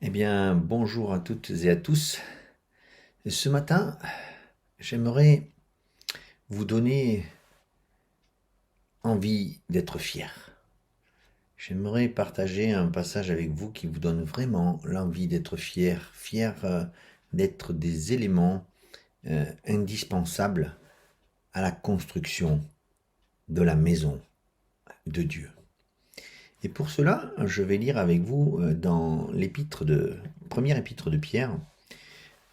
Eh bien, bonjour à toutes et à tous. Ce matin, j'aimerais vous donner envie d'être fier. J'aimerais partager un passage avec vous qui vous donne vraiment l'envie d'être fier, d'être des éléments indispensables à la construction de la maison de Dieu. Et pour cela, je vais lire avec vous dans première épître de Pierre,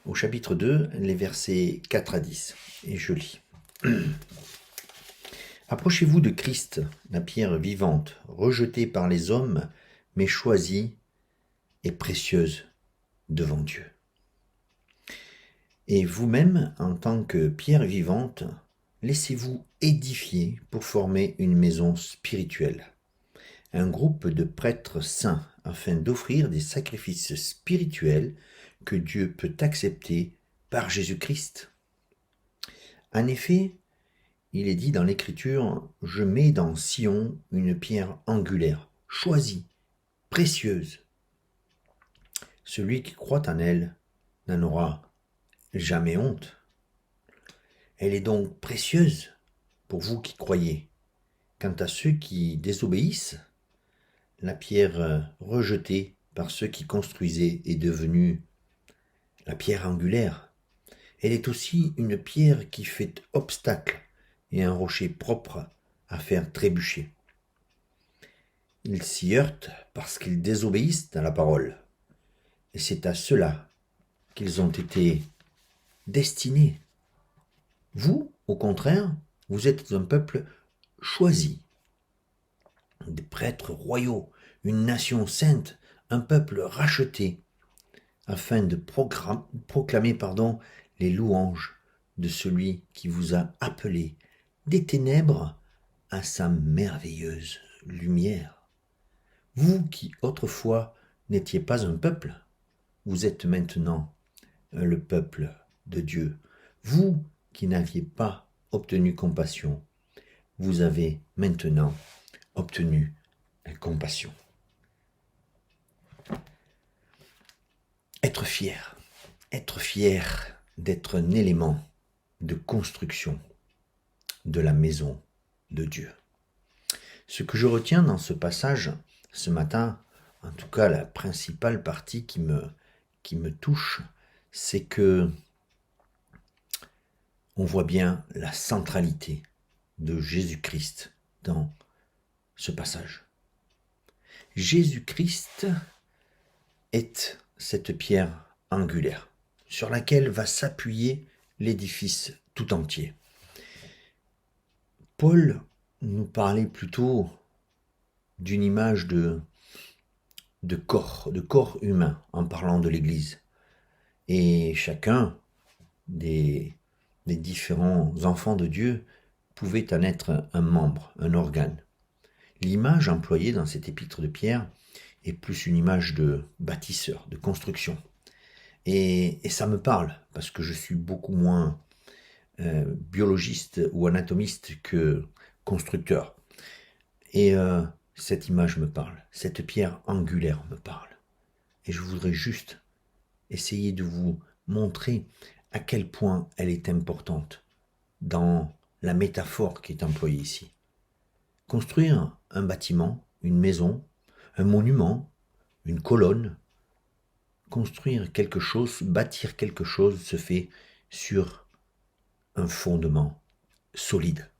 au chapitre 2, les versets 4 à 10. Et je lis. Approchez-vous de Christ, la pierre vivante, rejetée par les hommes, mais choisie et précieuse devant Dieu. Et vous-même, en tant que pierre vivante, laissez-vous édifier pour former une maison spirituelle, un groupe de prêtres saints, afin d'offrir des sacrifices spirituels que Dieu peut accepter par Jésus-Christ. En effet, il est dit dans l'Écriture, « Je mets dans Sion une pierre angulaire, choisie, précieuse. Celui qui croit en elle n'en aura jamais honte. » Elle est donc précieuse pour vous qui croyez. Quant à ceux qui désobéissent, la pierre rejetée par ceux qui construisaient est devenue la pierre angulaire. Elle est aussi une pierre qui fait obstacle et un rocher propre à faire trébucher. Ils s'y heurtent parce qu'ils désobéissent à la parole. Et c'est à cela qu'ils ont été destinés. Vous, au contraire, vous êtes un peuple choisi, des prêtres royaux, une nation sainte, un peuple racheté, afin de proclamer les louanges de celui qui vous a appelé des ténèbres à sa merveilleuse lumière. Vous qui autrefois n'étiez pas un peuple, vous êtes maintenant le peuple de Dieu. Vous qui n'aviez pas obtenu compassion, vous avez maintenant obtenu compassion. Être fier d'être un élément de construction de la maison de Dieu. Ce que je retiens dans ce passage ce matin, en tout cas la principale partie qui me touche, c'est que on voit bien la centralité de Jésus-Christ dans ce passage. Jésus-Christ est cette pierre angulaire sur laquelle va s'appuyer l'édifice tout entier. Paul nous parlait plutôt d'une image de corps humain en parlant de l'Église. Et chacun des différents enfants de Dieu pouvait en être un membre, un organe. L'image employée dans cet épître de Pierre est plus une image de bâtisseur, de construction. Et ça me parle, parce que je suis beaucoup moins biologiste ou anatomiste que constructeur. Et cette image me parle, cette pierre angulaire me parle. Et je voudrais juste essayer de vous montrer à quel point elle est importante dans la métaphore qui est employée ici. Construire un bâtiment, une maison, un monument, une colonne, construire quelque chose, bâtir quelque chose se fait sur un fondement solide.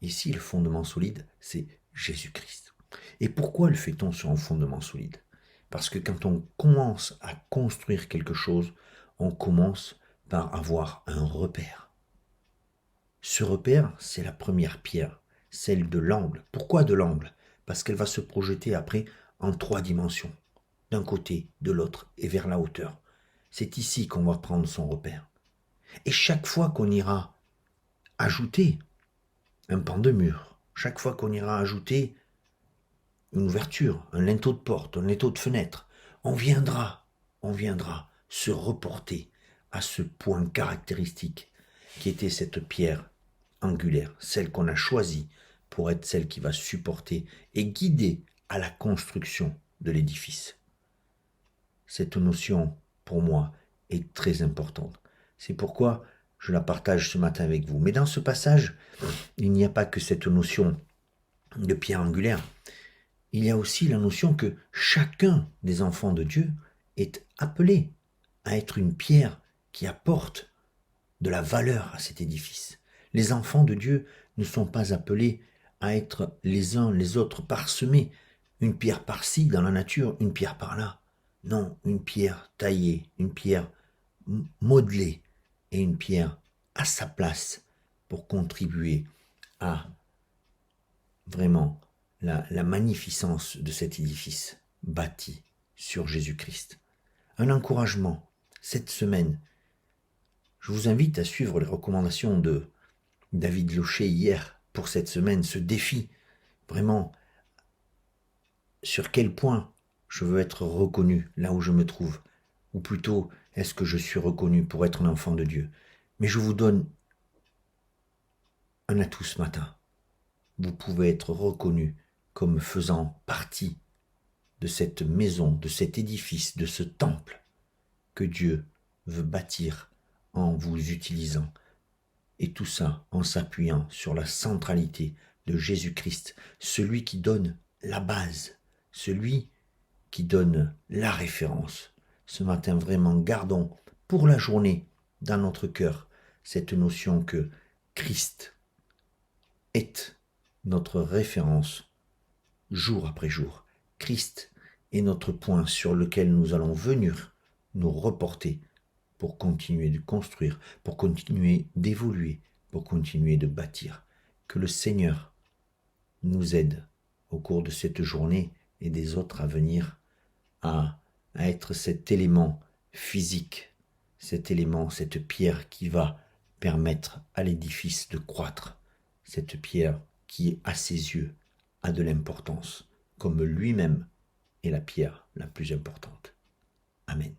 Ici, le fondement solide, c'est Jésus-Christ. Et pourquoi le fait-on sur un fondement solide ? Parce que quand on commence à construire quelque chose, on commence par avoir un repère. Ce repère, c'est la première pierre, celle de l'angle. Pourquoi de l'angle ? Parce qu'elle va se projeter après en 3 dimensions, d'un côté, de l'autre et vers la hauteur. C'est ici qu'on va prendre son repère. Et chaque fois qu'on ira ajouter un pan de mur, chaque fois qu'on ira ajouter une ouverture, un linteau de porte, un linteau de fenêtre, on viendra se reporter à ce point caractéristique qui était cette pierre angulaire, celle qu'on a choisie pour être celle qui va supporter et guider à la construction de l'édifice. cette notion, pour moi, est très importante. C'est pourquoi je la partage ce matin avec vous. Mais dans ce passage, il n'y a pas que cette notion de pierre angulaire. Il y a aussi la notion que chacun des enfants de Dieu est appelé à être une pierre qui apporte de la valeur à cet édifice. Les enfants de Dieu ne sont pas appelés à être les uns les autres parsemés, une pierre par-ci dans la nature, une pierre par-là. Non, une pierre taillée, une pierre modelée et une pierre à sa place pour contribuer à vraiment la magnificence de cet édifice bâti sur Jésus-Christ. Un encouragement cette semaine. Je vous invite à suivre les recommandations de David Locher hier pour cette semaine, ce défi. Vraiment, sur quel point je veux être reconnu là où je me trouve, ou plutôt, est-ce que je suis reconnu pour être un enfant de Dieu? Mais je vous donne un atout ce matin. Vous pouvez être reconnu comme faisant partie de cette maison, de cet édifice, de ce temple que Dieu veut bâtir en vous utilisant. Et tout ça en s'appuyant sur la centralité de Jésus-Christ, celui qui donne la base, celui qui donne la référence. Ce matin, vraiment, gardons pour la journée dans notre cœur cette notion que Christ est notre référence jour après jour. Christ est notre point sur lequel nous allons venir nous reporter pour continuer de construire, pour continuer d'évoluer, pour continuer de bâtir. Que le Seigneur nous aide au cours de cette journée et des autres à venir à être cet élément physique, cet élément, cette pierre qui va permettre à l'édifice de croître, cette pierre qui, à ses yeux, a de l'importance, comme lui-même est la pierre la plus importante. Amen.